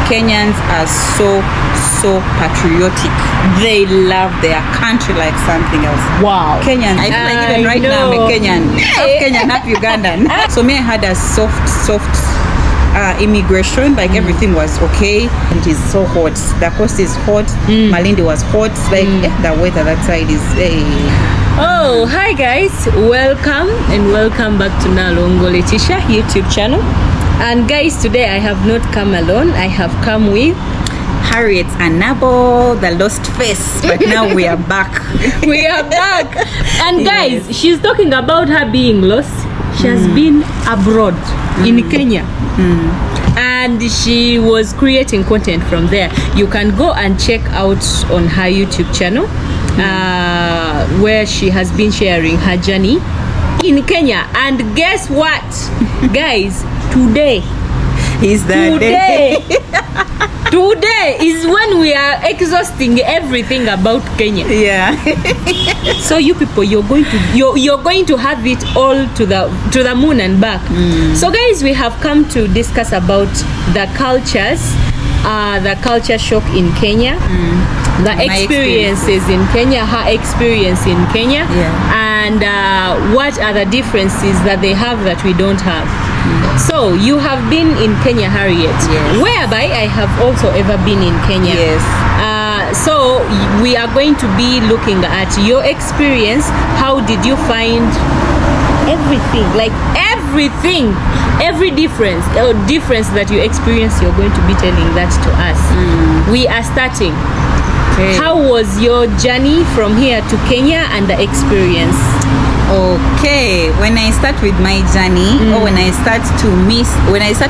Kenyans are so patriotic. They love their country like something else. Wow. Kenyan. I feel like even right now I'm a Kenyan. Half Kenyan, half Ugandan. So me, I had a soft immigration, like everything was okay. It is so hot. The coast is hot. Malindi was hot. Like the weather that side is. Oh, hi guys, welcome back to Nalongo Letitia YouTube channel. And guys, today I have not come alone. I have come with harrietanabo, the lost face, but now we are back. We are back. And guys, she's talking about her being lost. She has been abroad in Kenya. And she was creating content from there. You can go and check out on her YouTube channel where she has been sharing her journey in Kenya. And guess what? Guys, today is the day. Today is when we are exhausting everything about Kenya. Yeah. So you people, you're going to have it all to the moon and back. So guys, we have come to discuss about the cultures, the culture shock in Kenya, the experiences in Kenya, her experience in Kenya, and what are the differences that they have that we don't have. So you have been in Kenya, Harriet, whereby I have also ever been in Kenya. So we are going to be looking at your experience. How did you find everything, like everything, every difference that you experienced? You're going to be telling that to us. We are starting. How was your journey from here to Kenya and the experience? Okay, when I start with my journey, or when I start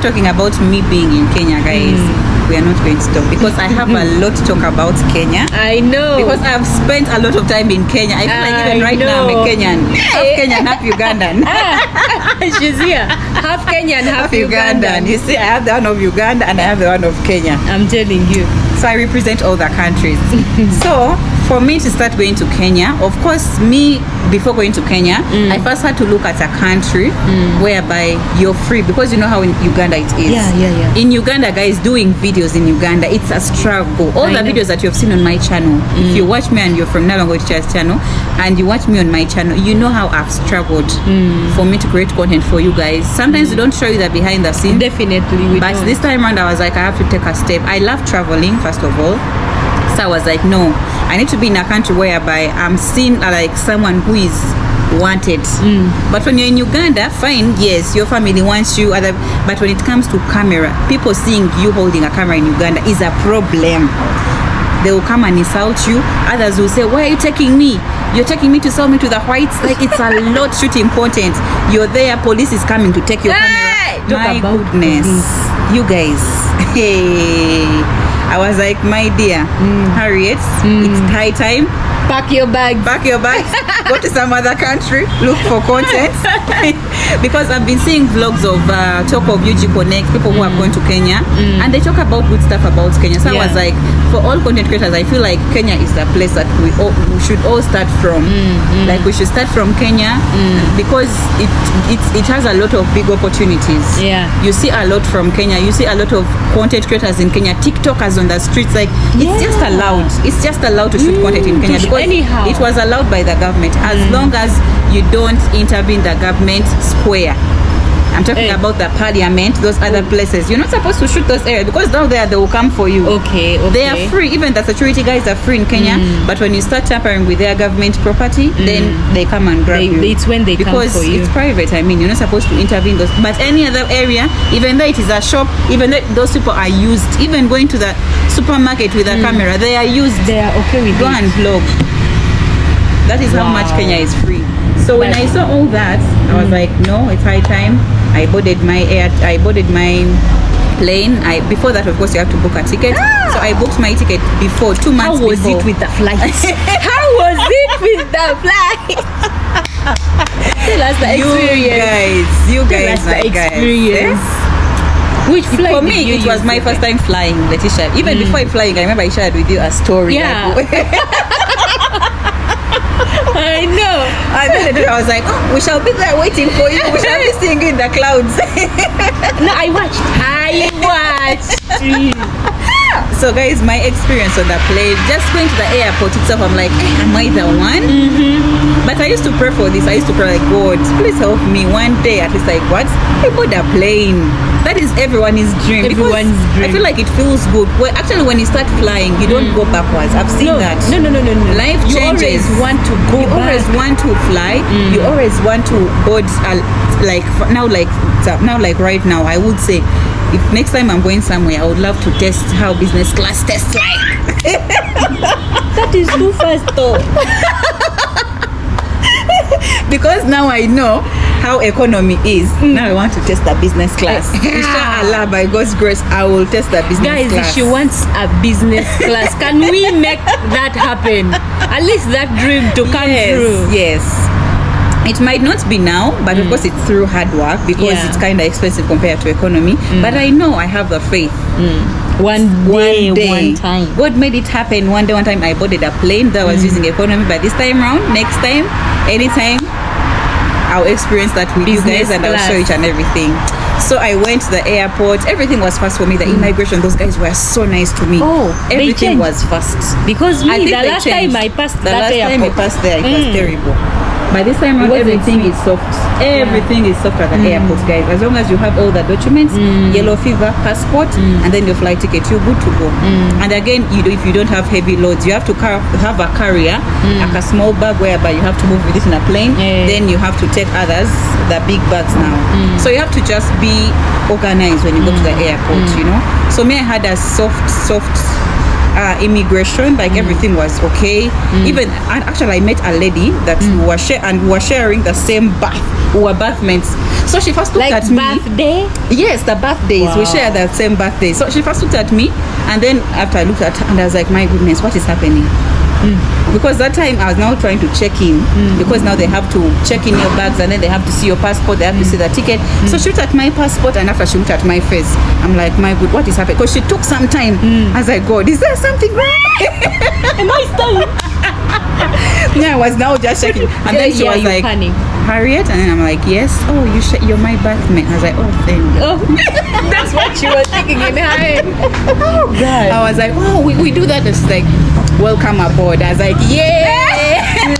talking about me being in Kenya, guys, we are not going to stop because I have a lot to talk about Kenya. I know. Because I've spent a lot of time in Kenya. I feel like even right now I'm a Kenyan. Half Kenyan, half Ugandan. She's here. Half Kenyan, half Ugandan. You see, I have the one of Uganda and I have the one of Kenya. I'm telling you. So I represent all the countries. So for me to start going to Kenya, of course, before going to Kenya, I first had to look at a country whereby you're free, because you know how in Uganda it is. In Uganda, guys, doing videos in Uganda, it's a struggle. All the videos that you have seen on my channel, if you watch me and you're from Nalongo Teacher's channel and you watch me on my channel, you know how I've struggled for me to create content for you guys. Sometimes we don't show you the behind the scenes. Definitely, but this time around, I was like, I have to take a step. I love traveling, first of all. So I was like, no, I need to be in a country whereby I'm seen like someone who is wanted. But when you're in Uganda, fine, yes, your family wants you, but when it comes to camera, people seeing you holding a camera in Uganda is a problem. They will come and insult you. Others will say, why are you taking me? You're taking me to sell me to the whites. Like, it's a lot shooting content. You're there, police is coming to take your camera. My goodness, you guys. Hey, I was like, my dear Harriet, it's high time. Pack your bags. Go to some other country, look for content. Because I've been seeing vlogs of Talk of UG Connect, people who have gone to Kenya, and they talk about good stuff about Kenya. So I was like, for all content creators, I feel like Kenya is the place that we should all start from. Like, we should start from Kenya because it has a lot of big opportunities. You see a lot from Kenya. You see a lot of content creators in Kenya, TikTokers on the streets. Like, it's just allowed. It's just allowed to shoot content in Kenya because it was allowed by the government, as long as you don't intervene the government square. I'm talking about the parliament, those other places. You're not supposed to shoot those areas because down there they will come for you. Okay. They are free. Even the security guys are free in Kenya. But when you start tampering with their government property, then they come and grab you. It's when they come for you. Because it's private. I mean, you're not supposed to intervene those. But any other area, even though it is a shop, even though those people are used, even going to the supermarket with a camera, they are used. They are okay with Go and vlog. That is how much Kenya is free. So when I saw all that, I was like, no, it's high time. I boarded my plane. Before that, of course, you have to book a ticket. So I booked my ticket before 2 months. How was it with the flight? How was it with the flight? Tell us the experience. You guys, the experience. Which flight? For me, it was my first time flying, Letitia. Even before flying, I remember I shared with you a story. I know. And then I was like, oh, we shall be there waiting for you. We shall be seeing you in the clouds. No, I watched. So guys, my experience on the plane, just going to the airport itself, I'm like, am I the one? But I used to pray for this. I used to pray like, God, please help me one day at least. Like, what? I bought a plane. That is everyone's dream. Everyone's dream. I feel like it feels good. Well, actually, when you start flying, you don't go backwards. I've seen that. No. Life changes. You always want to go You back. always want to fly. You always want to board. Like right now, I would say, if next time I'm going somewhere, I would love to test how business class tastes like. That is too fast though. Because now I know how economy is. Now I want to test the business class. Inshallah, by God's grace, I will test the business Guys, class. if she wants a business class, can we make that happen? At least that dream to come true. Yes. It might not be now, but of course it's through hard work, because it's kind of expensive compared to economy. But I know I have the faith. One day, one time. God made it happen. One time I boarded a plane that was using economy, but this time round, next time, anytime, I'll experience that with you guys, and I'll show each and everything. So I went to the airport. Everything was fast for me. The immigration, those guys were so nice to me. Oh, everything was fast. Because I think the they last time I passed the that last time I airport, passed there, it was terrible. By this time around, everything is soft. Everything is soft at the airport, guys. As long as you have all the documents, yellow fever, passport, and then your flight ticket, you're good to go. And again, if you don't have heavy loads, you have to have a carrier, like a small bag whereby you have to move with it in a plane. Then you have to take others, the big bags now. So you have to just be organized when you go to the airport, you know. So me, I had a soft immigration, like everything was okay. Even, and actually I met a lady that we were sharing the same bath. We were bathmates. So she first looked at me. birthday? Yes, the birthdays. Wow. We share the same birthday. So she first looked at me, and then after I looked at her, and I was like, my goodness, what is happening? Because that time I was now trying to check in, because now they have to check in your bags, and then they have to see your passport, they have to see the ticket. So she looked at my passport, and after she looked at my face, I'm like, my good, what is happening? Because she took some time. I was like, God, is there something wrong? Am I stunned? Yeah, I was now just checking, and then she was like, panic. Harriet, and then I'm like, yes. Oh, you're my bathmate. I was like, oh, thank you. Oh, that's what she was thinking in her head. Oh God. I was like, oh, we do that. It's like, welcome aboard. I was like, yeah,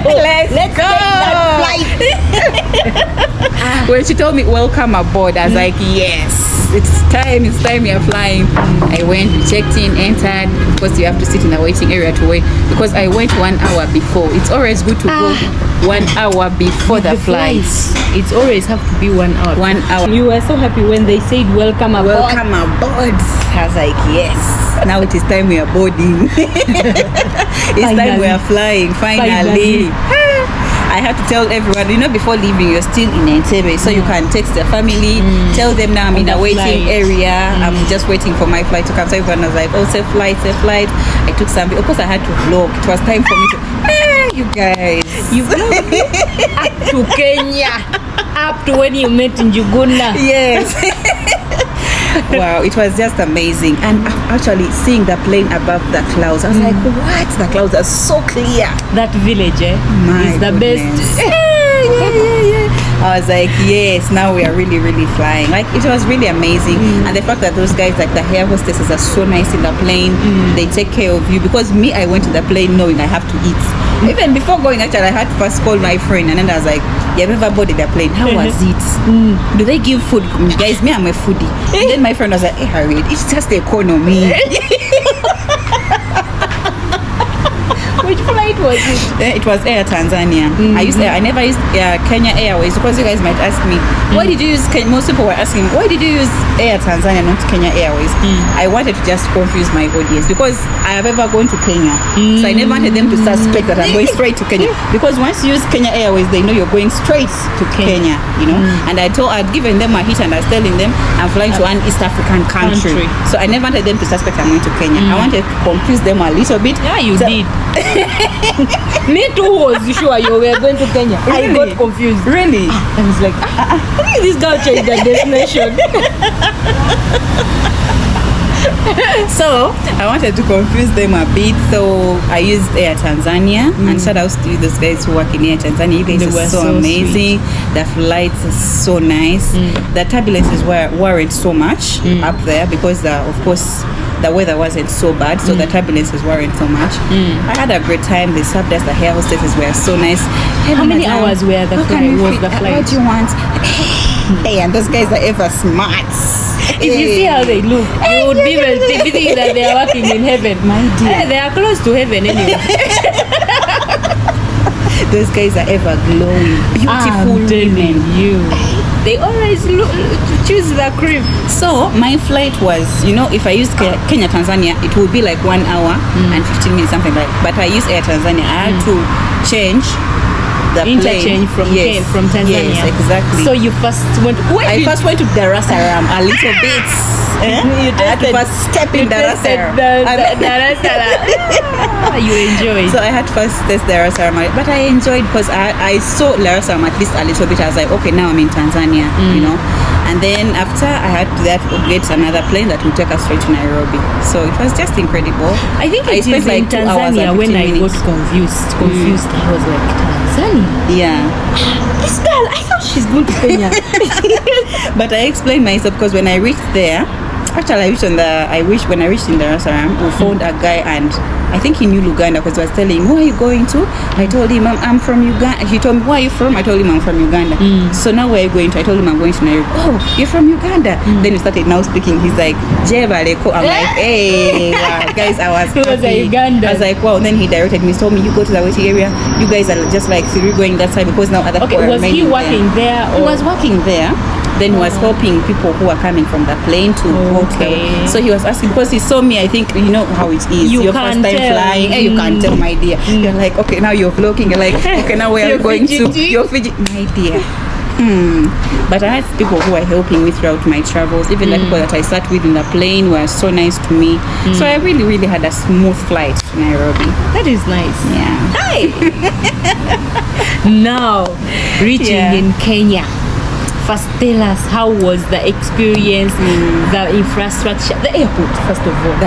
let's go. When she told me welcome aboard, I was like, yes, it's time you're flying. I went, we checked in, entered. Of course, you have to sit in the waiting area to wait, because I went 1 hour before. It's always good to go 1 hour before the flight. It's always have to be 1 hour. 1 hour. You were so happy when they said welcome aboard. Welcome aboard. I was like, yes. Now it is time we are boarding. It's time we are flying. Finally. I have to tell everyone, before leaving, you're still in Entebbe, so you can text the family, tell them now I'm in a waiting area, I'm just waiting for my flight to come. So everyone was like, oh, safe flight. I took some, of course I had to vlog. It was time for me to, you guys. You up to Kenya, up to when you met in Uganda. Yes. Wow, it was just amazing. And actually seeing the plane above the clouds, I was like, what? The clouds are so clear. That village, is the goodness. best. Yeah. I was like, yes, now we are really, really flying. Like, it was really amazing. And the fact that those guys, like the air hostesses, are so nice in the plane. They take care of you. Because me, I went to the plane knowing I have to eat. Even before going, actually, I had to first call my friend, and then I was like, yeah, I've never boarded a plane. How was it? Do they give food? Guys, me, I'm a foodie. And then my friend was like, hey, Harriet, it's just the economy. Which flight was it? It was Air Tanzania. I never used Kenya Airways, because you guys might ask me, why did you use most people were asking, why did you use Air Tanzania, not Kenya Airways? I wanted to just confuse my audience, because I have ever gone to Kenya. So I never wanted them to suspect that I'm going straight to Kenya, because once you use Kenya Airways, they know you're going straight to Kenya, And I'd given them a hit, and I was telling them I'm flying to an East African country. So I never wanted them to suspect I'm going to Kenya. I wanted to confuse them a little bit. Yeah, you did. Me too was sure you were going to Kenya. Really? I got confused. Really? I was like, this girl changed the destination. So I wanted to confuse them a bit, so I used Air Tanzania, and shout out to those guys who work in Air Tanzania. You guys They were are so so amazing. The flights are so nice. The turbulences weren't so much up there because of course the weather wasn't so bad, so the turbulences weren't so much. I had a great time. They served us. The air hostesses were so nice. Hey, How many madam, hours were the how can flight? we Was fit- the flight? What do you want? Hey, and those guys are ever smart. If you see how they look, you would be thinking that they are working in heaven. My dear. They are close to heaven anyway. Those guys are ever glowing, beautiful I'm telling women. you. They always choose the cream. So my flight was, if I used Kenya Tanzania, it would be like 1 hour and 15 minutes, something like. But I used Air Tanzania. I had to change the Interchange plane. from Tanzania. Yes, exactly. So you first went. I first went to Dar es Salaam a little bit. You I had to first step in Dar es Salaam. You enjoyed. So I had to first test Dar es Salaam, but I enjoyed because I saw Dar es Salaam at least a little bit. I was like, okay, now I'm in Tanzania, And then after I had to get another plane that would take us straight to Nairobi. So it was just incredible. I think it is in 2 hours Tanzania and when 15 I minutes. got confused. I was like, Tanzania? Yeah. This girl, I thought she's going to Kenya. But I explained myself because when I reached there, actually when I reached in Dar es Salaam, we found a guy, and I think he knew Uganda because I was telling him, where are you going to? I told him, I'm from Uganda. He told me, where are you from? I told him I'm from Uganda. So now where are you going to? I told him I'm going to Nairobi. Oh, you're from Uganda. Then he started now speaking. He's like, Jebaleko. I'm like, hey, wow. Guys, I was He was a happy. Ugandan. I was like, wow. Then he directed me, told me, you go to the waiting area. You guys are just like, so you're going that side because now other people Okay, are was he remaining working there? He was working there. Then he was helping people who are coming from the plane to go to Okay. so he was asking because he saw me. I think you know how it is. You Your first can't time tell. flying, and you can't tell, my dear. You're like, okay, now you're vlogging. You're like, okay, now where are you You're going to? fidgeting. You're fidgeting, my dear. But I had people who were helping me throughout my travels. Even the people that I sat with in the plane were so nice to me. So I really, really had a smooth flight to Nairobi. That is nice. Yeah. Now, reaching Yeah. in Kenya. First, tell us how was the experience, the infrastructure, the airport, first of all.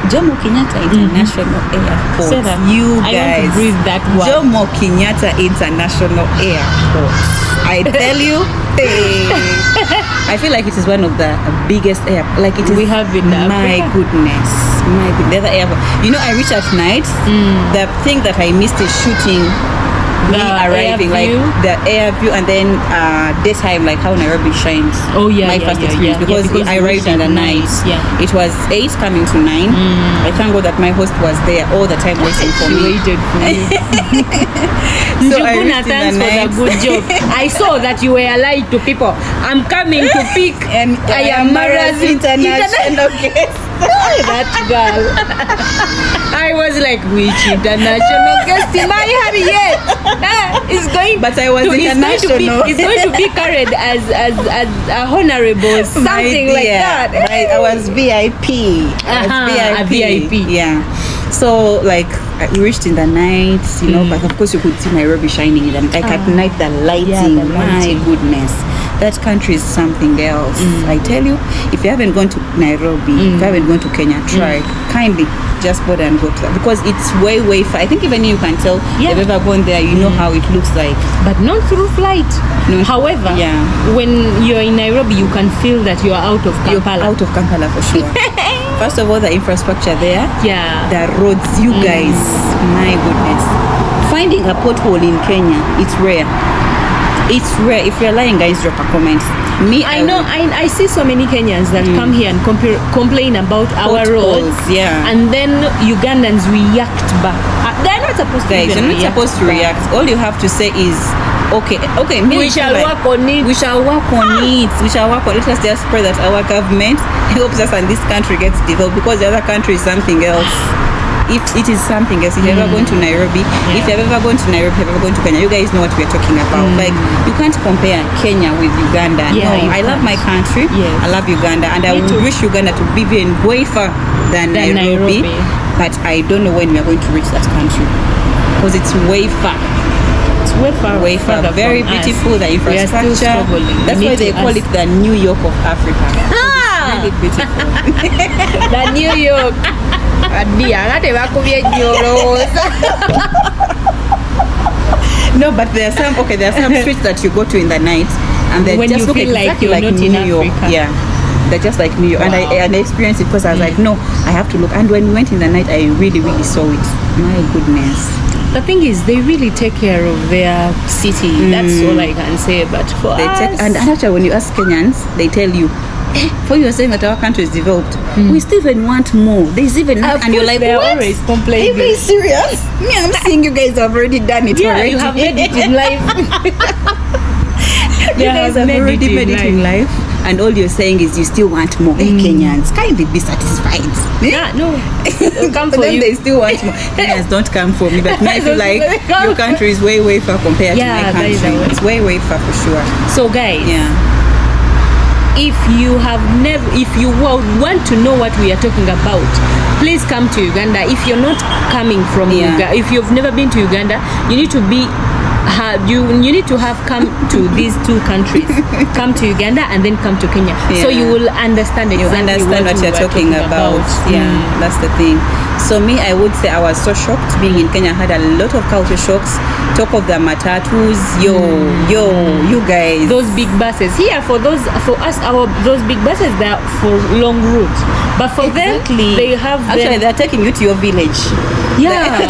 Jomo Kenyatta International Airport. Say that. You I want guys. to breathe that word. Jomo Kenyatta International Airport. I tell you, hey. I feel like it is one of the biggest airports. Like it is. We have in my Africa. goodness. My goodness. The other airport. I reach at night. The thing that I missed is shooting. Me The arriving, air like view. the air view, and then daytime, like how Nairobi shines. Oh, yeah, my yeah, first yeah, experience yeah. because, Yeah, because I you arrived reached in the at night. night, yeah. It was 8 coming to 9. I thank God that my host was there all the time waiting for She me. waited for you. So I Njuguna, reached in thanks the for the night. good job. I saw that you were lying to people. I'm coming to pick And I am Mara's international guest. that girl. I was like, which international guest am I having yet? It's going. But I was international. It's going to be carried as a honorable something like that. I was VIP. I was A VIP. Yeah. So like we reached in the night, but of course you could see Nairobi shining in the like at night the lighting. the lighting. My goodness. That country is something else. I tell you, if you haven't gone to Nairobi, if you haven't gone to Kenya, try. Kindly just go there and go to that because it's way, way far. I think even you can tell Yeah. if you've ever gone there, you know how it looks like. But not through flight. No. However, Yeah. when you're in Nairobi, you can feel that you're out of You're Kampala. out of Kampala for sure. First of all, the infrastructure there, Yeah. the roads, you guys, my goodness. Finding a pothole in Kenya, it's rare. It's rare. If you're lying, guys, drop a comment. I know. I see so many Kenyans that come here and complain about our Potholes, roads. yeah. And then Ugandans react back. They're not supposed to. Guys, even you're not supposed to back. react. All you have to say is, okay, We shall work on it. We shall work on it. We shall work on it. Let us just pray that our government helps us and this country gets developed because the other country is something else. If it is something else, if you've ever gone to Nairobi, if you've ever gone to Nairobi, if you've ever gone to Kenya, you guys know what we're talking about. Like, you can't compare Kenya with Uganda. Yeah, No, you I love can't. my country. Yes. I love Uganda. And I Me would too. wish Uganda to be even way far than Nairobi. But I don't know when we are going to reach that country. Because it's way far. It's way far. Way far. further Very from us. beautiful, the We are still infrastructure. struggling. That's We why need they to call ask. it the New York of Africa. Ah, find it beautiful. The New York. No, but there are some streets that you go to in the night and they When just you look feel like exactly you're like not New in York. Africa. Yeah, they're just like New York. Wow. And I experienced it because I was like, no, I have to look. And when we went in the night, I really saw it. My goodness. The thing is, they really take care of their city. That's all I can say. But for us, And actually, when you ask Kenyans, they tell you, for you are saying that our country is developed, we still even want more. There's even and you're like, they're what? always Are complaining. you very serious? Me, I'm seeing you guys have already done it Yeah, already. you have made it in life. You guys have already made it in life, and all you're saying is you still want more. Hey, Kenyans, kindly be satisfied. Yeah, no, they'll come For for them, you. they still want more. Kenyans don't come for me, but me, I feel like your country is way far compared to my that is country. the way. It's way far for sure. So, guys, Yeah. if you want to know what we are talking about, please come to Uganda. If you're not coming from Uganda, if you've never been to Uganda, you need to be you need to have come to these two countries. Come to Uganda and then come to Kenya. So you will understand exactly what we you're were talking about. Yeah, that's the thing. So me, I would say I was so shocked being in Kenya. I had a lot of culture shocks. Talk of the matatus, you guys. Those big buses here for us, those big buses, they are for long routes. But for them, they have actually they're taking you to your village. Yeah.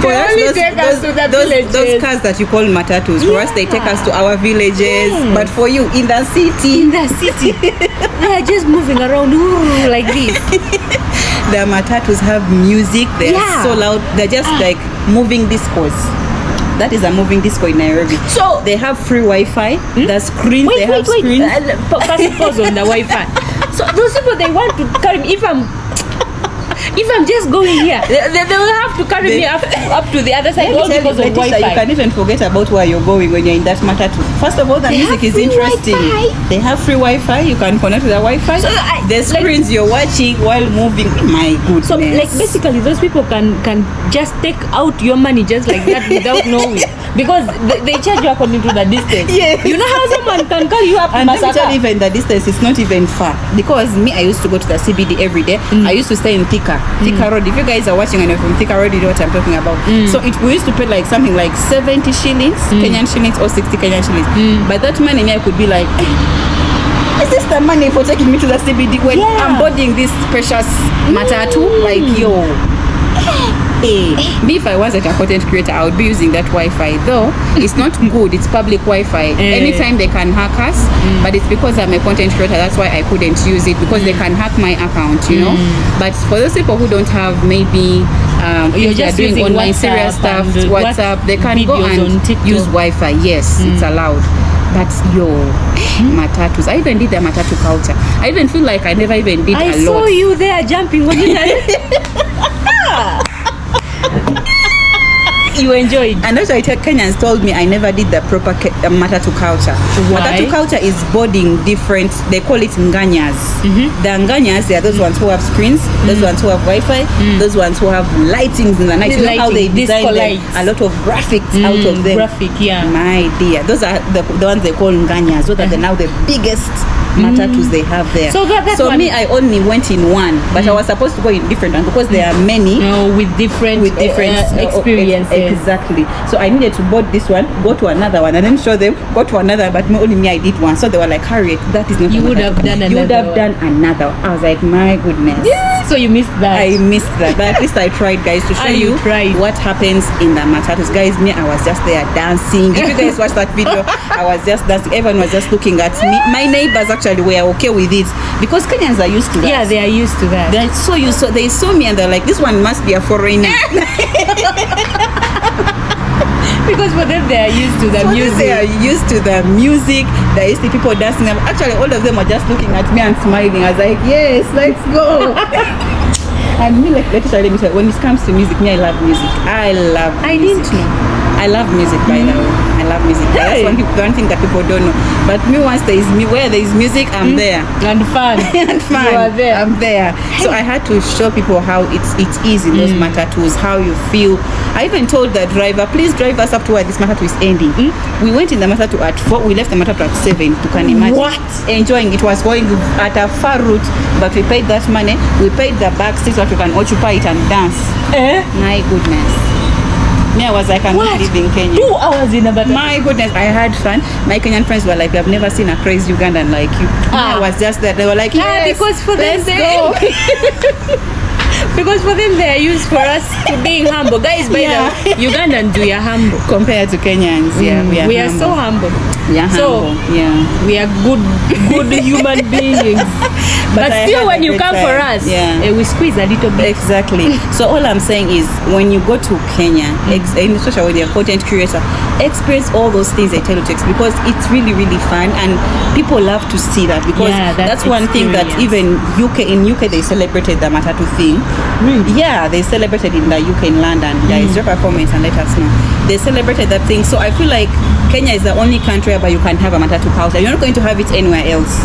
For us, those cars that you call matatus, for us they take us to our villages, but for you in the city, they are just moving around like this. The matatus have music, they are so loud, they're just like moving discos. That is a moving disco in Nairobi. So they have free Wi-Fi. The screens, they have screens. First pause on the Wi-Fi. So those people, they want to carry me. If I'm just going here, they will have to carry me up to the other side, all because of Wi-Fi. You can even forget about where you're going when you're in that Matatu. First of all, the music is interesting. Wi-Fi. They have free Wi-Fi. You can connect to the Wi-Fi. So the screens you're watching while moving. My goodness. So like basically, those people can just take out your money just like that without knowing, because they charge you according to the distance. Yeah. You know how someone can call you up to and Masaka? even the distance is not even far, because me, I used to go to the CBD every day. I used to stay in Thika Road. If you guys are watching and you're from Thika Road, you know what I'm talking about. So we used to pay like something like 70 shillings, Kenyan shillings, or 60 Kenyan shillings. By that money, I could be like, is this the money for taking me to the CBD when I'm boarding this precious matatu? Like, yo. Me, if I was a content creator, I would be using that Wi-Fi. Though it's not good, it's public Wi-Fi. Anytime they can hack us, but it's because I'm a content creator, that's why I couldn't use it, because they can hack my account, you know. But for those people who don't have, maybe you're just doing using online WhatsApp serious stuff, and WhatsApp, they can go and use Wi-Fi. Yes, it's allowed. But matatus, I even did the matatu culture. I even feel like I never even did a lot. I saw you there jumping. What did you enjoyed? And also, Kenyans told me I never did the proper matatu culture. Why? Matatu culture is boarding different. They call it nganyas. The nganyas, they are those ones who have screens, those ones who have Wi-Fi, those ones who have lightings in the night. You know how they design them? A lot of graphics out of them. My dear, those are the ones they call nganyas. Those are now the biggest matatus they have there. So me, I only went in one, but I was supposed to go in different ones because there are many with different experiences. Exactly. So I needed to board this one, go to another one, and then show them, go to another, but only me, I did one. So they were like, Harriet, that is not you would have done another. You would have done another. I was like, my goodness. So you missed that. I missed that, but at least I tried, guys, to show you what happens in the matatus. Guys, me, I was just there dancing. If you guys watch that video, I was just dancing. Everyone was just looking at me. My neighbors actually were okay with it because Kenyans are used to that. Yeah, they are used to that. They're so used. So they saw me and they're like, this one must be a foreigner. Because for them, they are used to the music. They are used to the music. They used to people dancing. Actually, all of them were just looking at me and smiling. I was like, yes, let's go. And me, like, let me tell you, when it comes to music, me, I love music. I didn't know. I love music, by the way. I love music. That's one thing that people don't know. But me, once where there is music, I'm there. And fun. And fun. You are there. I'm there. So I had to show people how it's easy, those matatus, how you feel. I even told the driver, please drive us up to where this matatu is ending. We went in the matatu at 4. We left the matatu at 7. You can imagine. What? Enjoying. It was going at a far route, but we paid that money. We paid the back seat so that we can occupy it and dance. My goodness. Me, I was like, I'm not leaving Kenya. 2 hours in a matatu. My goodness, I had fun. My Kenyan friends were like, we have never seen a crazy Ugandan like you. I was just there. They were like, yes, because for them let's go. Because for them they are used for us to being humble. Guys, by the way, Ugandans, we are humble compared to Kenyans. Yeah, we are so humble. We are humble. We are good human beings. But still, when you come for us, we squeeze a little bit. Exactly. So all I'm saying is, when you go to Kenya, especially when you're a content creator, experience all those things I tell you to experience, because it's really, really fun, and people love to see that, because that's one thing that even in UK they celebrated the Matatu thing. Really? Yeah, they celebrated in the UK, in London. Guys, drop a comment and let us know. They celebrated that thing. So I feel like Kenya is the only country where you can have a Matatu culture. You're not going to have it anywhere else.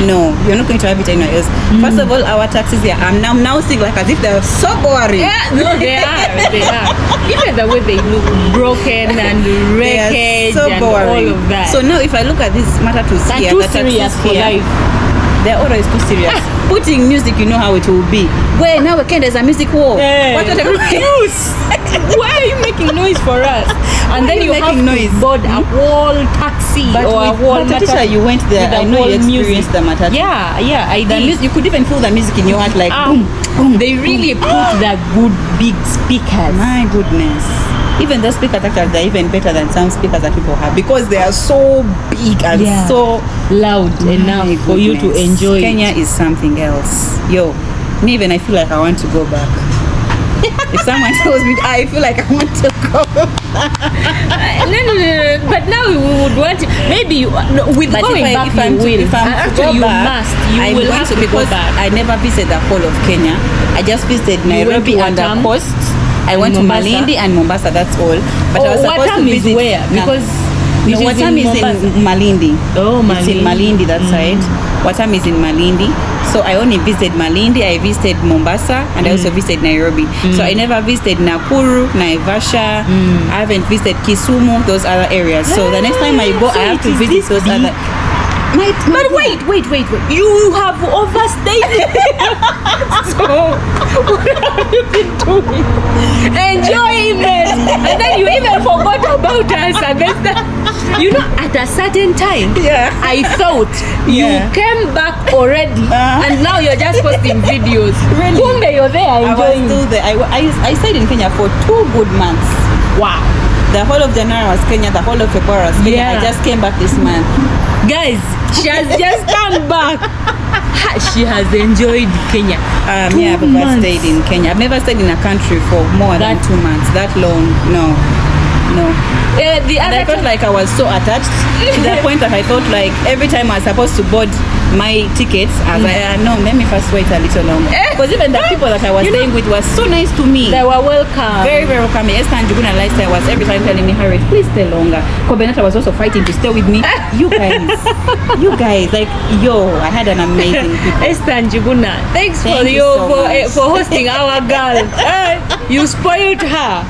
No, you're not going to have it anywhere else. First of all, our taxis here, I'm now seeing like as if they're so boring. Yeah, no, they are. Even the way they look broken and wreckage so and boring. all of that. So now if I look at this Matatus here, too the serious taxis for here, life. they're always too serious. Putting music, you know how it will be. Wait, now again there's a music war. What are Why are you making noise for us? And then you have to board a whole taxi or a whole Matatu. You went there. I know you experienced the Matatu. Yeah, I did. You could even feel the music in your heart, like boom, boom. They really put that good big speakers. My goodness. Even those speakers actually, they're even better than some speakers that people have, because they are so big and so loud enough for you to enjoy. Kenya is something else. Yo, me even I feel like I want to go back. If someone tells me, I feel like I want to go back. No. But now we would want to, maybe you, with going back you will. If I'm to go back, you will have to go back. I never visited the whole of Kenya. I just visited Nairobi and the coast. I went to Malindi and Mombasa, that's all. But I was supposed to visit where? Because Watam is in Malindi. Oh, Malindi. It's in Malindi, that side. Watam is in Malindi. So I only visited Malindi, I visited Mombasa, and I also visited Nairobi. So I never visited Nakuru, Naivasha. I haven't visited Kisumu, those other areas. So the next time I go, I have to visit those other. But wait. You have overstayed. So, what have you been doing? Enjoyment. And then you even forgot about us. And then, you know, at a certain time, I thought you came back already, and now you're just posting videos. Really? Kumbe, you're there enjoying. I was still there. I stayed in Kenya for 2 good months. Wow. The whole of January was Kenya, the whole of February was Kenya. I just came back this month. Guys, she has just come back. She has enjoyed Kenya. I've never stayed in Kenya. I've never stayed in a country for more than 2 months. That long, no. I felt like I was so attached to the point that I felt like every time I was supposed to board my tickets, I was like, no, let me first wait a little longer. Because even the people that I was staying with were so nice to me. They were welcome. Very, very welcoming. Esther and Juguna Lifestyle was every time telling me, Harriet, please stay longer. Kobenata was also fighting to stay with me. You guys, like, I had an amazing people. Esther and Juguna, thanks for hosting our girl. You spoiled her.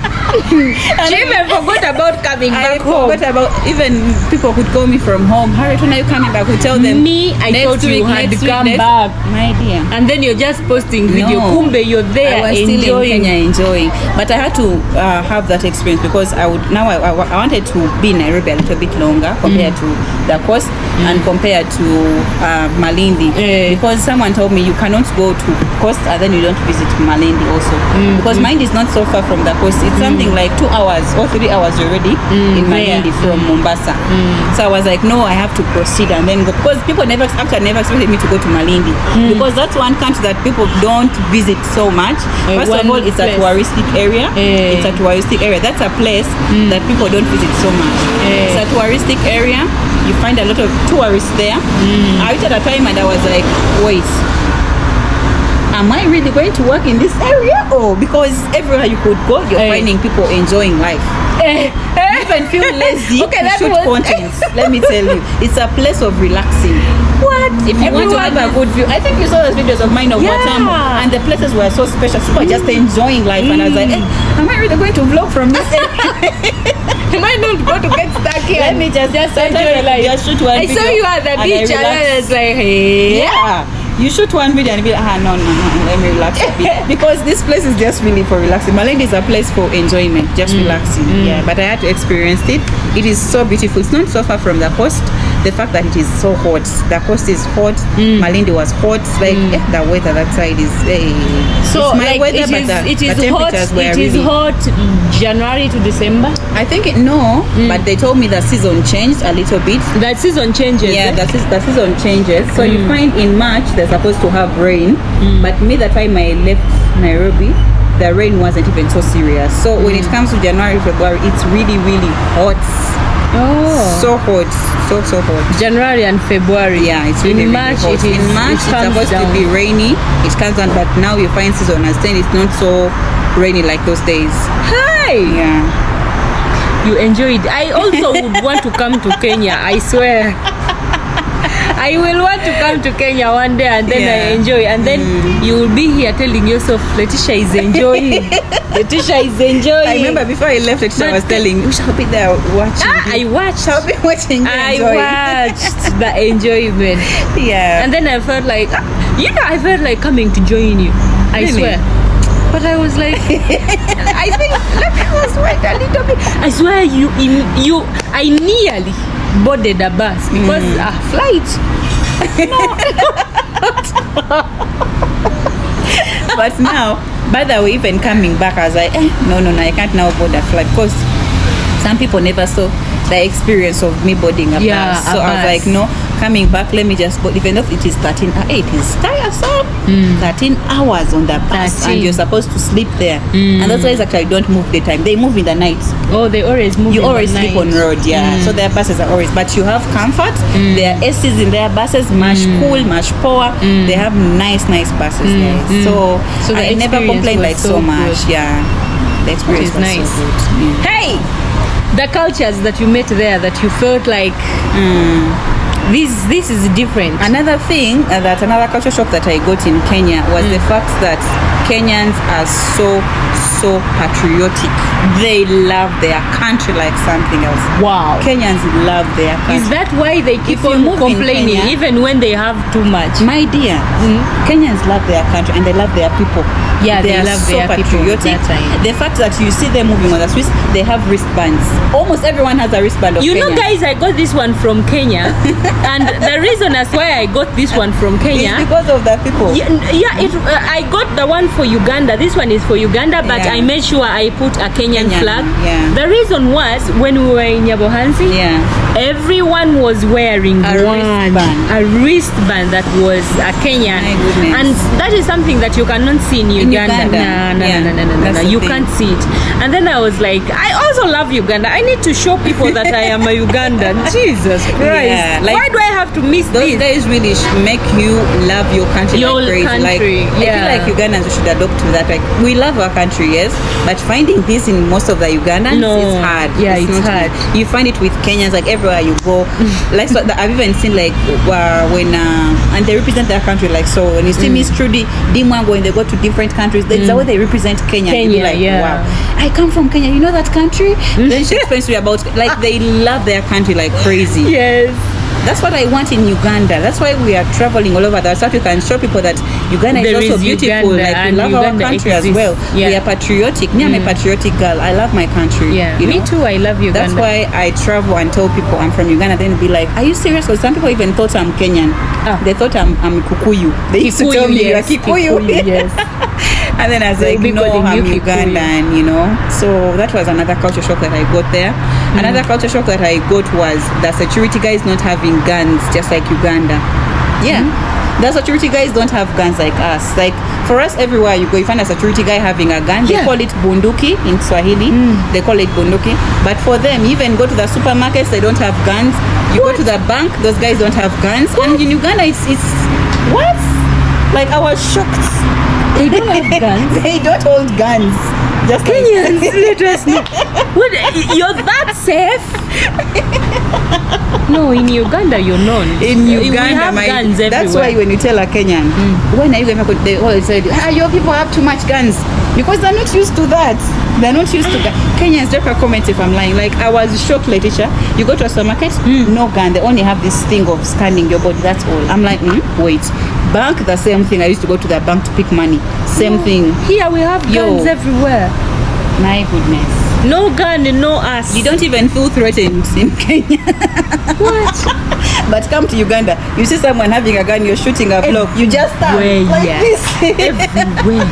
She even forgot about coming back home. I forgot about, even people could call me from home. Harriet, when are you coming back? Would tell them. I thought you had come back. My dear. And then you're just posting video. No. Kumbe, you're there I was enjoying. Still in Kenya enjoying. But I had to have that experience, because I wanted to be in Nairobi a little bit longer compared to the coast and compared to Malindi. Because someone told me you cannot go to coast and then you don't visit Malindi also. Because Malindi is not so far from the coast. It's something like 2 hours or 3 hours already in Malindi from Mombasa. So I was like, no, I have to proceed and then go. Because people never expected me to go to Malindi. Because that's one country that people don't visit so much. First of all, it's a touristic area. It's a touristic area. That's a place that people don't visit so much. It's a touristic area. You find a lot of tourists there. I reached at a time and I was like, wait, am I really going to work in this area? Or because everywhere you could go, you're finding people enjoying life. You even feel lazy to shoot content. Let me tell you, it's a place of relaxing. What? If you want to have a good view, I think you saw those videos of mine of Watamu, and the places were so special. People are just enjoying life, and I was like, am I really going to vlog from this area? Am I not going to get stuck here? Let me just enjoy life. Just shoot one I video saw you at the beach, and I was like, hey. Yeah. You shoot one video and be like, no, let me relax a bit. Because this place is just really for relaxing. Malindi is a place for enjoyment, just relaxing. Yeah, but I had to experience it. It is so beautiful. It's not so far from the coast. The fact that it is so hot. The coast is hot. Malindi was hot. Like the weather that side is. So it's my like weather, it is hot. It is hot January to December. I think but they told me the season changed a little bit. That season changes. Yeah, the season changes. So you find in March they're supposed to have rain, but me the time I left Nairobi, the rain wasn't even so serious. So when it comes to January, February, it's really, really hot. Oh, so hot, so hot. January and February. Yeah, it's really, in March. Really hot. In March, it's supposed to be rainy. It comes down, but now you find season as then it's not so rainy like those days. Hi. Yeah. You enjoyed. I also would want to come to Kenya. I swear. I will want to come to Kenya one day and then I enjoy. And then you will be here telling yourself, Letitia is enjoying. Letitia is enjoying. I remember before I left, Letitia was telling me, we shall be there watching. I watched. I'll be watching. I watched the enjoyment. Yeah. And then I felt like, I felt like coming to join you. I swear. But I was like, I think, let me wait a little bit. I swear I nearly boarded a bus because a flight. But now, by the way, even coming back, I was like, no, I can't now board a flight because some people never saw the experience of me boarding a bus. So I was like, no, coming back, let me just board. Even though it is 13, it is tiresome. 13 hours on the bus, and you're supposed to sleep there. And those guys actually don't move the time; they move in the night. Oh, they always move. You always sleep on road, So their buses are always, but you have comfort. There are ACs in their buses, much cool, much power. They have nice buses there. So I never complained like so much. Good. Yeah, the experience was nice. so good. Hey, the cultures that you met there that you felt like this is different. Another thing another culture shock that I got in Kenya was the fact that Kenyans are so patriotic. They love their country like something else. Wow. Kenyans love their country. Is that why they keep on complaining Kenya, even when they have too much? My dear, Kenyans love their country and they love their people. Yeah, they love so their patriotic. people. The fact that you see them moving on the streets, they have wristbands. Almost everyone has a wristband of Kenya. You know, guys, I got this one from Kenya, and the reason as why I got this one from Kenya is because of the people. I got the one for Uganda. This one is for Uganda, but I made sure I put a Kenyan flag. Yeah. The reason was when we were in Nyabohansi, everyone was wearing a wristband that was a Kenyan, and that is something that you cannot see in Uganda. No. You can't see it. And then I was like, I also love Uganda. I need to show people that I am a Ugandan. Jesus Christ! Yeah, like, why do I have to miss those this? days really make you love your country like crazy. Country, I feel like Ugandans should adopt to that. Like, we love our country, yes, but finding this in most of the Ugandans is hard. Yeah, it's hard. You find it with Kenyans, like everywhere you go. Like, so I've even seen like when and they represent their country. Like, so when you see Miss Trudy Dimwango, when they go to different countries, that's the way they represent Kenya. You be like, wow, I come from Kenya. You know that country? Then she explains to me about, like, they love their country like crazy. Yes. That's what I want in Uganda. That's why we are traveling all over. That's so we can show people that Uganda is also beautiful. Like, we love our country as well. Yeah. We are patriotic. Me, I'm a patriotic girl. I love my country. Yeah, you me know? too. I love Uganda. That's why I travel and tell people I'm from Uganda. Then be like, are you serious? Because some people even thought I'm Kenyan. They thought I'm Kikuyu. They used to tell me you're Kikuyu. Yes. And then I was like, no, I'm Ugandan, you know. So that was another culture shock that I got there. Another culture shock that I got was the security guys not having guns, just like Uganda. Yeah. The security guys don't have guns like us. Like, for us, everywhere you go, you find a security guy having a gun. They call it bunduki in Swahili. They call it bunduki. But for them, even go to the supermarkets, they don't have guns. You go to the bank, those guys don't have guns. And in Uganda, it's what? Like, I was shocked. They don't have guns. They don't hold guns. Just Kenyans, let us know. What, you're that safe? No, in Uganda you're not. In we Uganda, have guns everywhere. that's why when you tell a Kenyan, when are you going to, they always say, your people have too much guns. Because they're not used to that. They're not used to that. Kenyans, drop a comment if I'm lying. Like, I was shocked, Letitia. You go to a supermarket, no gun. They only have this thing of scanning your body. That's all. I'm like, wait. Bank, the same thing. I used to go to the bank to pick money. Same thing. Here we have guns everywhere. My goodness. No gun, no us. You don't even feel threatened in Kenya. What? But come to Uganda, you see someone having a gun, you're shooting a block. You just stand like this. Everywhere.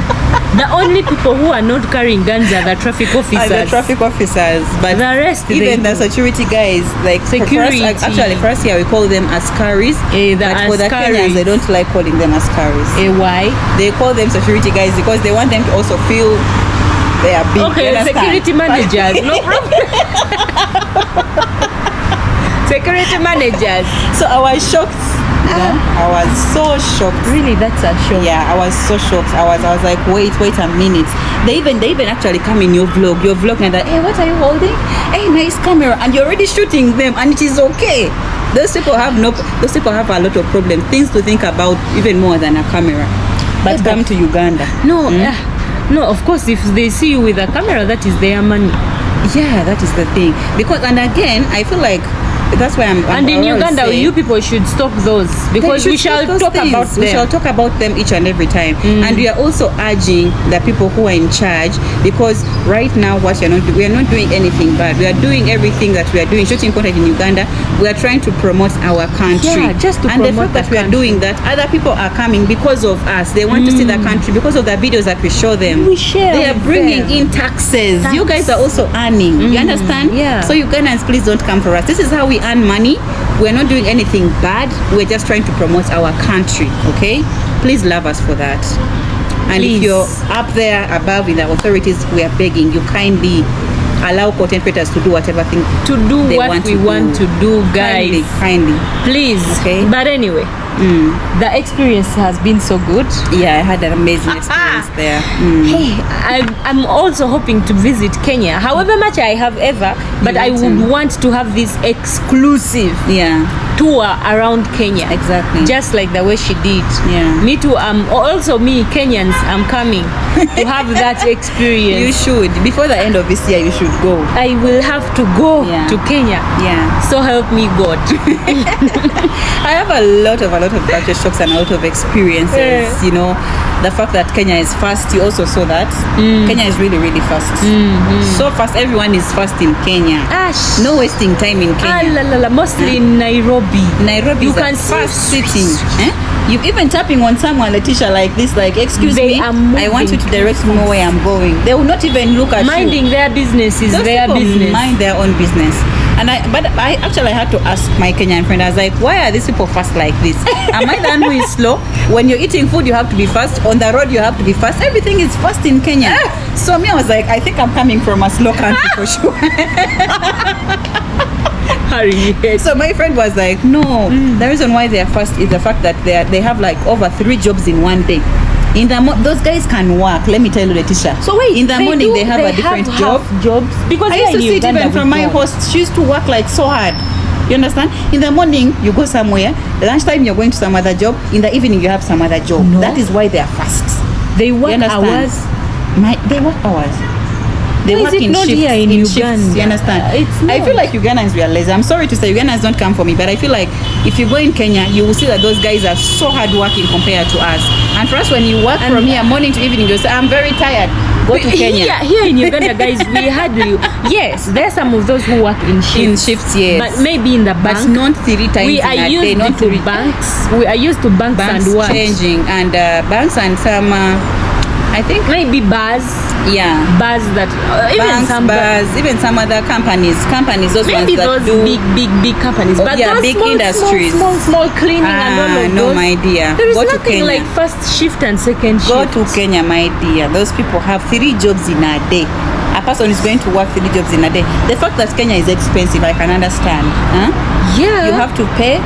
The only people who are not carrying guns are the traffic officers. The traffic officers. But the rest, even the security guys, like security. First here we call them askaris. But for the Kenyans, they don't like calling them askaris. Why? They call them security guys because they want them to also feel they are big. Okay, security managers. No problem. Security managers. So I was shocked. I was so shocked. Really, that's a shock. Yeah, I was so shocked. I was like, wait a minute. They even actually come in your vlog and that, hey, what are you holding? Hey, nice camera, and you're already shooting them, and it is okay. Those people have a lot of problems, things to think about even more than a camera. But come to Uganda. No, no, of course, if they see you with a camera, that is their money. Yeah, that is the thing. Because, and again, I feel like that's why I'm and in Uganda, you people should stop those, because we shall talk about them. We shall talk about them each and every time. And we are also urging the people who are in charge, because right now what we are not doing anything bad. We are doing everything that we are doing, shooting content in Uganda. We are trying to promote our country. Yeah, just to and promote the fact that we are doing that, other people are coming because of us. They want to see the country because of the videos that we show them. We share. They are bringing in taxes. You guys are also earning. You understand? Yeah. So Ugandans, please don't come for us. This is how we earn money. We're not doing anything bad. We're just trying to promote our country. Okay? Please love us for that. And please. If you're up there above in the authorities, we are begging you, kindly allow content creators to do whatever thing to do they what want we to want do. to do, guys. Kindly. Please. Okay. But anyway, the experience has been so good. Yeah, I had an amazing experience there. Hey, I'm also hoping to visit Kenya. However much I have ever, but I would want to have this exclusive tour around Kenya. Exactly. Just like the way she did. Yeah. Me too. Also me, Kenyans, I'm coming to have that experience. You should. Before the end of this year, you should go. I will have to go to Kenya. Yeah. So help me God. I have a lot of culture shocks and a lot of experiences. You know, the fact that Kenya is fast, you also saw that. Kenya is really, really fast. So fast. Everyone is fast in Kenya. Ash. No wasting time in Kenya. Mostly in Nairobi. Nairobi is a fast city. You even tapping on someone, Letitia, like this, like, excuse me, I want you to direct me where I'm going. They will not even look at Minding their business is those their people business. Mind their own business. And I actually had to ask my Kenyan friend. I was like, why are these people fast like this? Am I the one who is slow? When you're eating food, you have to be fast. On the road, you have to be fast. Everything is fast in Kenya. So me, I was like, I think I'm coming from a slow country for sure. So my friend was like, no, the reason why they are fast is the fact that they have like over 3 jobs in one day. In the those guys can work. Let me tell you, Letitia. So wait, in the morning they have a different job. Jobs because I used to see it even from my host. She used to work like so hard. You understand? In the morning you go somewhere. Lunchtime you're going to some other job. In the evening you have some other job. No. That is why they are fast. They work hours. They work hours. They work in shifts. Here in Uganda. Shifts, you understand? I feel like Ugandans we are lazy. I'm sorry to say Ugandans don't come for me, but I feel like if you go in Kenya, you will see that those guys are so hardworking compared to us. And for us, when you work from here morning to evening, you say, I'm very tired. Go to Kenya. Here in Uganda, guys, we hardly. Yes, there are some of those who work in shifts. In shifts, yes. But maybe in the bank. But not 3 times we are in a used day. Not to banks. We are used to banks and what? Changing and banks and some. I think maybe bars. Yeah, bars that even some bars, even some other companies. Those maybe ones that those do big companies. But yeah, those big industries. Small cleaning and all of no, those. my dear. There is Go nothing to like first shift and second shift. Go to Kenya, my dear. Those people have 3 jobs in a day. A person is going to work 3 jobs in a day. The fact that Kenya is expensive, I can understand. Yeah. You have to pay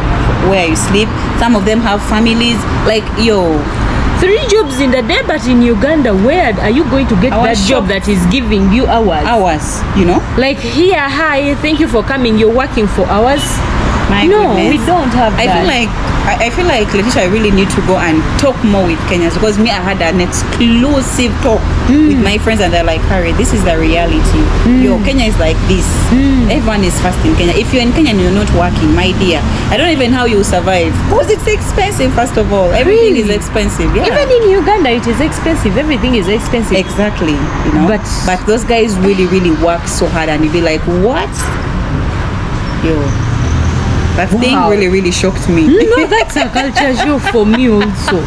where you sleep. Some of them have families. Like, 3 jobs in the day, but in Uganda, where are you going to get I was that job shocked. that is giving you hours? Hours, you know. Like here, hi, thank you for coming. You're working for hours. My No, goodness. we don't have I that. feel like Letitia, I really need to go and talk more with Kenyans, because me, I had an exclusive talk with my friends, and they're like, Harry, this is the reality. Yo, Kenya is like this. Everyone is fast in Kenya. If you're in Kenya and you're not working, my dear, I don't even know how you survive, because it's expensive. First of all, everything is Really? expensive. Yeah. Even in Uganda, it is expensive. Everything is expensive. Exactly, you know. But- those guys really, really work so hard, and you'd be like, what? Yo, that thing Wow. really, really shocked me. No, that's a culture shock for me also.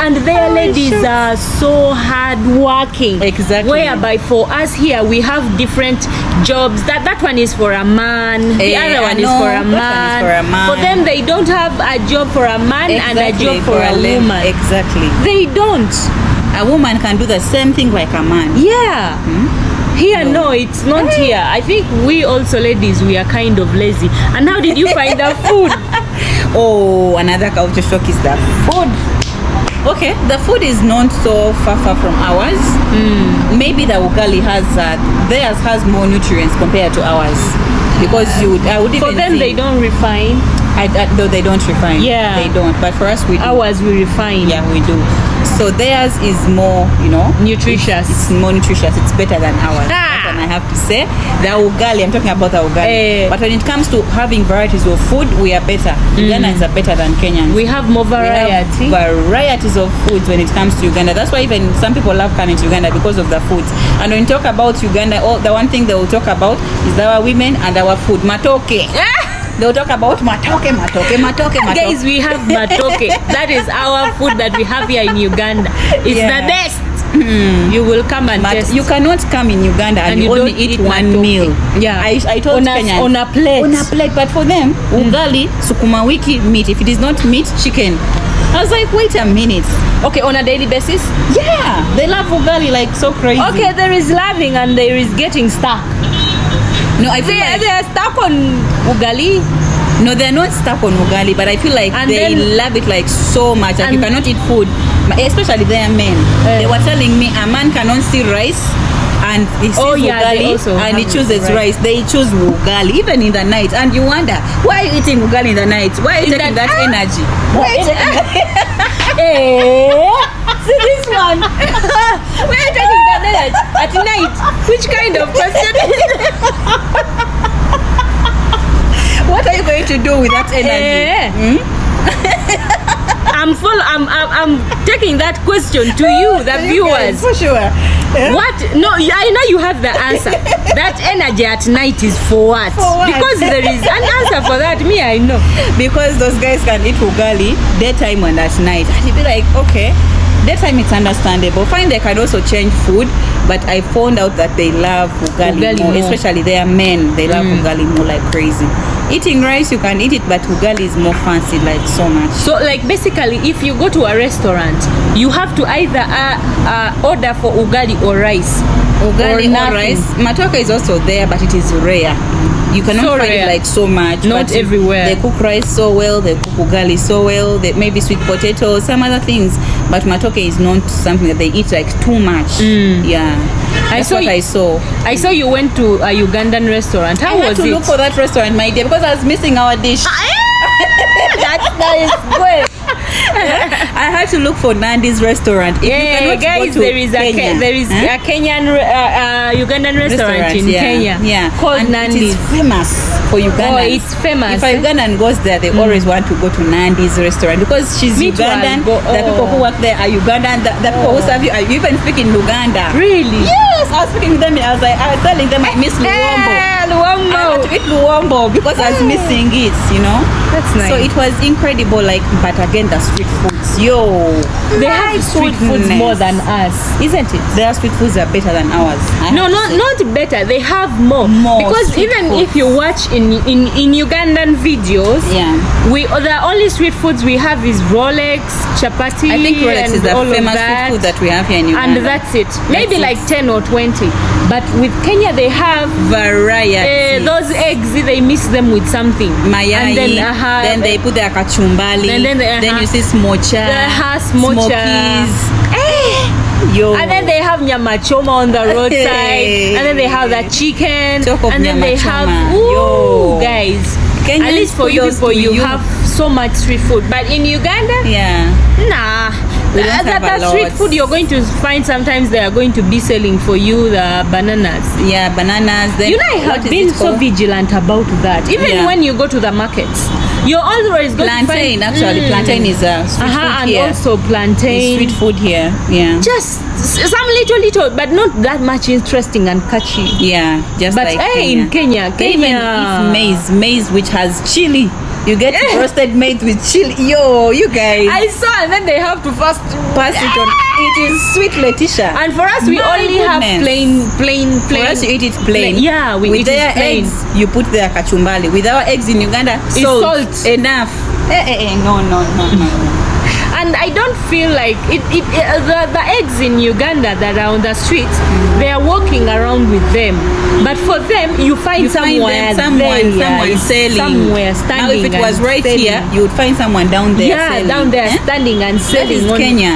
And their ladies are so hardworking. Exactly. Whereby for us here, we have different jobs. That one is for a man. The other one is for a man. For a man. For them, they don't have a job for a man and a job for a woman. Exactly. They don't. A woman can do the same thing like a man. Yeah. Here, no, it's not here. I think we also ladies, we are kind of lazy. And how did you find the food? Oh, another culture shock is the food. Okay, the food is not so far from ours. Maybe the ugali theirs has more nutrients compared to ours, because I would even For them, they don't refine. though they don't refine. Yeah. They don't. But for us, we do. Ours, we refine. Yeah, we do. So theirs is more, you know, Nutritious. It's more nutritious. It's better than ours. That's what I have to say. The ugali, I'm talking about the ugali. But when it comes to having varieties of food, we are better. Ugandans are better than Kenyans. We have more We have variety. varieties of foods when it comes to Uganda. That's why even some people love coming to Uganda, because of the foods. And when you talk about Uganda, the one thing they will talk about is our women and our food. Matoke. They'll talk about matoke. Guys, we have matoke. That is our food that we have here in Uganda. It's Yeah. the best. You will come and But taste. you cannot come in Uganda and you only don't eat eat one matoke. meal. Yeah. I told On a- Kenyans, on a plate. On a plate. But for them, ugali, sukuma wiki, meat. If it is not meat, chicken. I was like, wait a minute. Okay, on a daily basis. Yeah, they love ugali like so crazy. Okay, there is loving and there is getting stuck. No, I feel like They are stuck on ugali. no, they're not stuck on ugali, but I feel like And they then- love it like so much. Like you And- cannot eat food, especially they are men. They were telling me a man cannot see rice and he sees Oh, yeah, they ugali also and he have chooses rice. rice. They choose ugali even in the night, and you wonder, why are you eating ugali in the night? Why are you taking that energy? Why are you taking See this one. Where are you taking that energy at night? Which kind of question is it? What are you going to do with that energy? I'm taking that question to you, the viewers. For sure. What? No, I know you have the answer. That energy at night is for what? For what? Because there is an answer for that. Me, I know. Because those guys can eat ugali daytime and at night, and you'd be like, okay, daytime it's understandable. Fine, they can also change food, but I found out that they love ugali more, especially they are men. They love ugali more like crazy. Eating rice, you can eat it, but ugali is more fancy, like so much. So, like, basically, if you go to a restaurant, you have to either order for ugali or rice. Ugali or nothing. rice. Matoke is also there, but it is rare. You cannot So find rare. it like so much. Not but everywhere. They cook rice so well, they cook ugali so well, they maybe sweet potatoes, some other things. But matoke is not something that they eat like too much. Yeah. That's what I saw. I saw you went to a Ugandan restaurant. How I had was to it? look for that restaurant, my dear, because I was missing our dish. That's nice. Good. I had to look for Nandi's restaurant. If you Yeah, cannot go guys, to there is Kenya, a Kenyan Ugandan restaurant in yeah, Kenya. Yeah, called and Nandi's. it is famous for Ugandans. Oh, it's famous. If a Ugandan goes there, they always want to go to Nandi's restaurant because she's Me too, Ugandan. I'll go. The people who work there are Ugandan. The people who serve you are even speaking Luganda. Really? Yes, I was speaking with them. I was telling them I miss Luombo. I want to eat Luombo because I was missing it. You know. That's nice. So it was incredible. Like, but again, the street foods, yo, They have street foods more than us, isn't it? their street foods are better than ours. No, not better. They have more. More Because street even foods. if you watch in Ugandan videos, Yeah. the only street foods we have is Rolex, chapati, I think Rolex and is the all of famous that. street food that we have here in Uganda. And that's it. Maybe it. like 10 or 20. But with Kenya, they have variety. That's it. those eggs, they mix them with something. Mayai. And then, then they put their kachumbali. And then you see smocha. Smokies. Yo. And then they have nyama choma on the roadside. And then they have that chicken. Talk of and then nyama they choma. have, Yo. guys. Kenyan At least for you kudos people, to you you. have so much street food. But in Uganda, nah. We don't have a That street lot. food you're going to find, sometimes they are going to be selling for you the bananas. Yeah, bananas. Then You know, I have been so vigilant about that. Even when you go to the markets, you're always going to plantain. find Actually, plantain is a street food and here. also plantain. Street food here. Yeah. Just some little, but not that much interesting and catchy. Yeah, just But like hey, in Kenya, They even eat maize which has chili. You get roasted maize with chili. Yo, you guys. I saw, and then they have to first pass it on. It is sweet, Letitia. And for us, we My only have plain. For us, you eat it plain. Yeah, we with eat their it plain. eggs, you put their kachumbali. With our eggs in Uganda, salt. Enough. No. And I don't feel like the eggs in Uganda that are on the streets, they are walking around with them. But for them, you find someone selling. Somewhere standing. Now, if it was right selling. here, you would find someone down there. selling. Down there standing and selling. That is Kenya.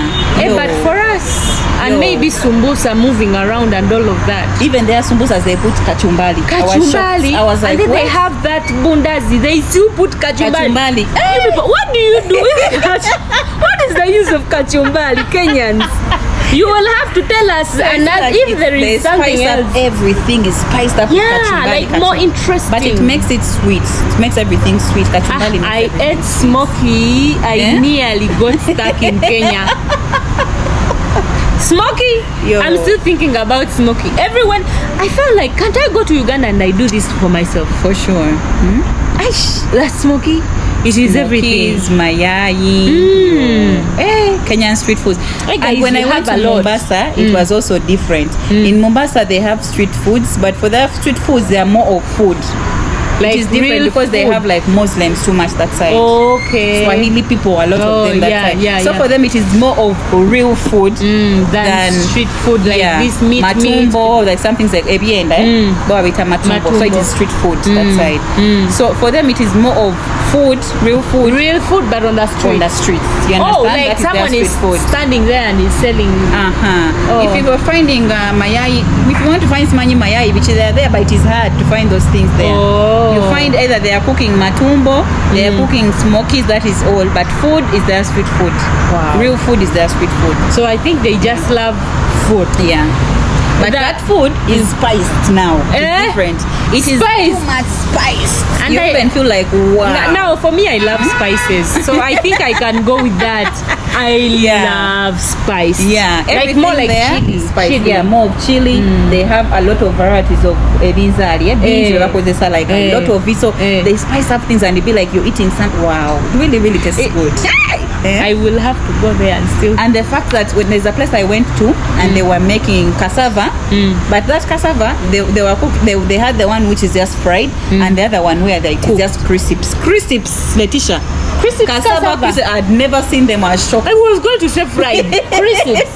But for us, and maybe sumbusa moving around and all of that. Even their sumbusas, they put kachumbali. Kachumbali. I was like, and then they have that bundazi. They still put kachumbali. Hey. What do you do with What is the use of kachumbali, Kenyans? You will have to tell us, and like if there is something else. Everything is spiced up. Yeah, with kachumbali, like more interesting. But it makes it sweet. It makes everything sweet. Kachumbali. I ate smoky. I nearly got stuck in Kenya. Smoky. Yo. I'm still thinking about smoky. Everyone, I felt like, can't I go to Uganda and I do this for myself? For sure. That's smoky. It is everything. Mayai. Kenyan street foods. Hey guys, and when I went to Mombasa, it was also different. In Mombasa, they have street foods, but for their street foods, they are more of food. Like it is different because they have like Muslims too much that side. Okay. Swahili people, a lot of them that side. So for them, it is more of real food than street food, like this meat. Matumbo, like some things like ebienda. So it is street food that side. So for them, it is more of food, real food, but on the street. On the streets. You understand? Like that someone is food. standing there and is selling. If you were finding mayai, if you want to find smanyi mayai, which is there, but it is hard to find those things there. You find either they are cooking matumbo, they are cooking smokies, that is all. But food is their street food. Wow. Real food is their street food. So I think they just love food. Yeah. But that food is spiced now. It's different. It is too much spice. And you even feel like, wow. Now, for me, I love spices. So I think I can go with that. I love spice. Yeah. Like more like chili. Spice. Yeah, more of chili. They have a lot of varieties of binzari. Beans, like a lot of it. So they spice up things and it be like you're eating some. Wow. It really, really tastes good. I will have to go there and still. And the fact that when there's a place I went to and they were making cassava, but that cassava they were cooked. They had the one which is just fried and the other one where it is just crisps, Letitia. Cassava crisps. I'd never seen them. I was shocked. I was going to say fried crisps.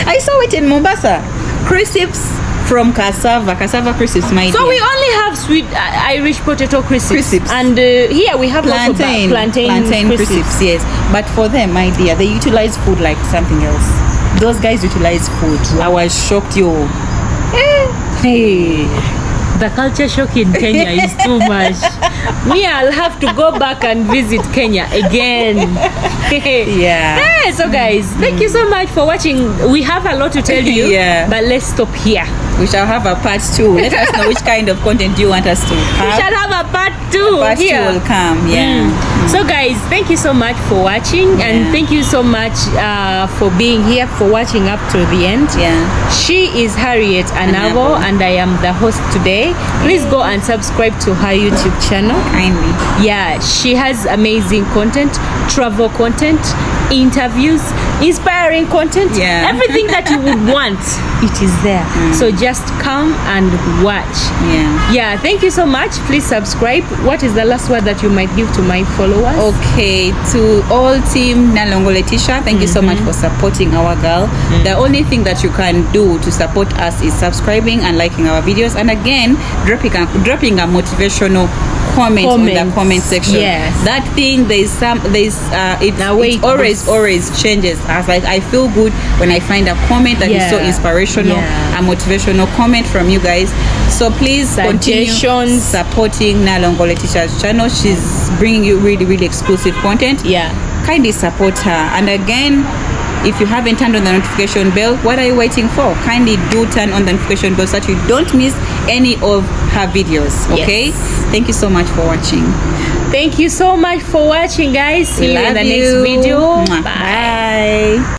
I saw it in Mombasa. Crisps from cassava crisps, my So dear. we only have sweet Irish potato crisps. And here we have plantain crisps, yes. But for them, my dear, they utilize food like something else. Those guys utilize food. I was shocked, yo. Hey, the culture shock in Kenya is too much. Me, I'll have to go back and visit Kenya again. Yeah. So guys, thank you so much for watching. We have a lot to tell you, but let's stop here. We shall have a part 2. Let us know which kind of content you want us to have. We shall have a part 2. Part 2 will come, So guys, thank you so much for watching, and thank you so much for being here, for watching up to the end. She is harrietanabo, and I am the host today. Please go and subscribe to her YouTube channel. Kindly. She has amazing content, travel content, interviews, inspiring content, Yeah. everything that you would want, it is there. So just come and watch. Yeah, thank you so much. Please subscribe. What is the last word that you might give to my followers? Okay, to all team Nalongo Letitia, thank you so much for supporting our girl. The only thing that you can do to support us is subscribing and liking our videos, and again dropping a motivational comment on the comment section. Yes. That thing, it always changes. As like, I feel good when I find a comment that is so inspirational, a motivational comment from you guys. So please continue supporting Nalongo Letitia's channel. She's bringing you really exclusive content. Kindly support her. And again, if you haven't turned on the notification bell, what are you waiting for? Kindly do turn on the notification bell so that you don't miss any of her videos. Okay? Thank you so much for watching. Thank you so much for watching, guys. See you in the next video. Bye.